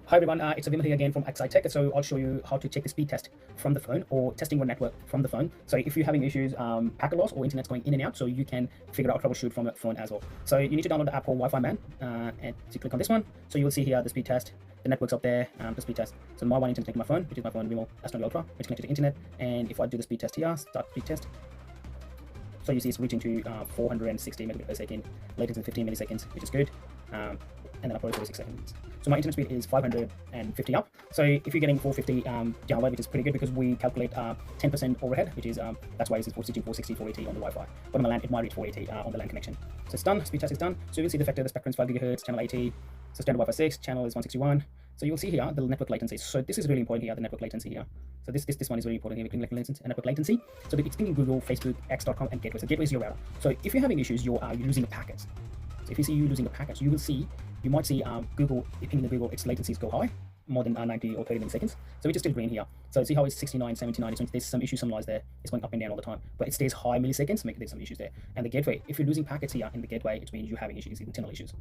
Hi everyone, it's Vimal here again from Excite Tech. So I'll show you how to check the speed test from the phone or testing your network from the phone. So if you're having issues, packet loss or internet's going in and out, so you can figure out troubleshoot from the phone as well. So you need to download the app called Wi-Fi Man, and you click on this one. So you will see here the speed test, the network's up there, the speed test. So my one internet connected to my phone, which is my phone Vimal S20 Ultra, which is connected to the internet. And if I do the speed test here, start speed test. So you see it's reaching to 460 megabits per second, latency 15 milliseconds, which is good. And then upload 46 seconds. So my internet speed is 550 up. So if you're getting 450 download, which is pretty good because we calculate 10% overhead, which is that's why it's 460, 480 on the Wi-Fi. But on the LAN, it might reach 480 on the LAN connection. So it's done. Speed test is done. So you'll see the vector, the spectrum is 5 gigahertz, channel 80. So standard Wi-Fi 6, channel is 161. So you'll see here the network latency. So this is really important here, the network latency here. So this one is really important here, network latency. So it's pinging Google, Facebook, X.com, and gateway. So gateway is your router. So if you're having issues, you're losing the packets. So if you see you losing the packets, you might see Google, pinging the Google, its latencies go high, more than 90 or 30 milliseconds. So it's still green here. So see how it's 69, 79, there's some issues, some lies there. It's going up and down all the time, but it stays high milliseconds, there's some issues there. And the gateway, if you're losing packets here in the gateway, it means you're having issues, internal issues.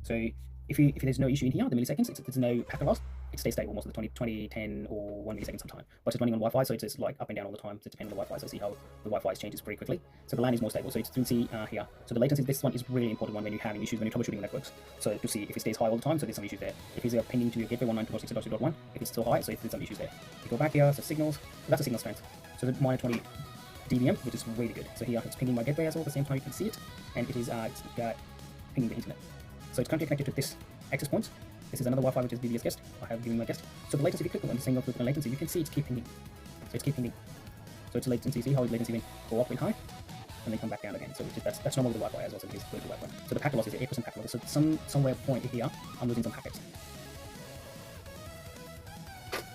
So if there's no issue in here, the milliseconds, there's no packet loss, it stays stable most of the 20, 10 or 1 millisecond sometime. But it's running on Wi-Fi, so it's like up and down all the time. So it depends on the Wi-Fi, so see how the Wi-Fi changes pretty quickly. So the LAN is more stable, so you can see here. So the latency, this one is really important one when you're having issues, when you're troubleshooting networks. So to see if it stays high all the time, so there's some issues there. If it's pinging to your gateway 192.168.1, if it's still high, so there's some issues there. You go back here, so signals, so that's a signal strength. So the minus 20 dBm, which is really good. So here it's pinging my gateway as well, at the same time you can see it, and it is pinging the internet. So it's currently connected to this access point. This is another Wi-Fi which is BBS guest. I have given my guest. So the latency, if you click on the single click on latency, you can see it's keep pinging. So it's keep pinging. So it's latency. See how its latency will go up and high, and then come back down again. So that's normal with the Wi-Fi as well. So it is good with Wi-Fi. So the packet loss is 8% packet loss. So somewhere point here, I'm losing some packets.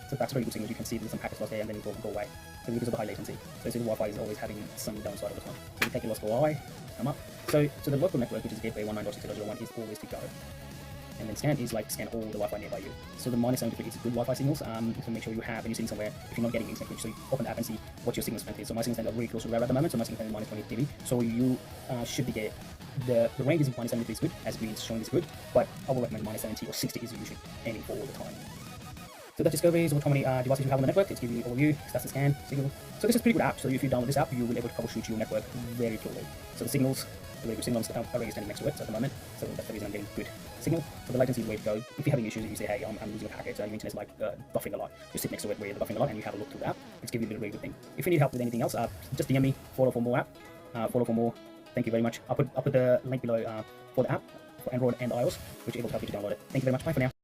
So that's very good signal. You can see there's some packets lost there, and then it will go away. So because of the high latency. So the Wi-Fi is always having some downside all the time. So the packet loss go away, come up. So the local network, which is gateway 192.1.1, is always to go. And then scan is like scan all the Wi-Fi nearby you. So the minus 73 is good Wi-Fi signals. So make sure you have, and you're sitting somewhere, if you're not getting exactly, so you open the app and see what your signal strength is. So my signal strength are really close to rare at the moment, so my signal strength is minus 20 dB. So you should be getting, the range is minus 73 is good, as green is showing is good, but I will recommend minus 70 or 60 is usually aiming for all the time. So that discovery is how many devices you have on the network. It's giving you overview, that's the scan, signal. So this is a pretty good app. So if you download this app, you will be able to troubleshoot your network very clearly. So the signals, the very good signals are already standing next to it at the moment. So that's the reason I'm getting good signal. So the latency is the way to go. If you're having issues, you say, hey, I'm losing a packet, your internet's like buffering a lot. You sit next to it where you're buffering a lot and you have a look through the app. It's giving you a really good thing. If you need help with anything else, just DM me, follow for more app, follow for more. Thank you very much. I'll put the link below for the app for Android and iOS, which is able to help you to download it. Thank you very much. Bye for now.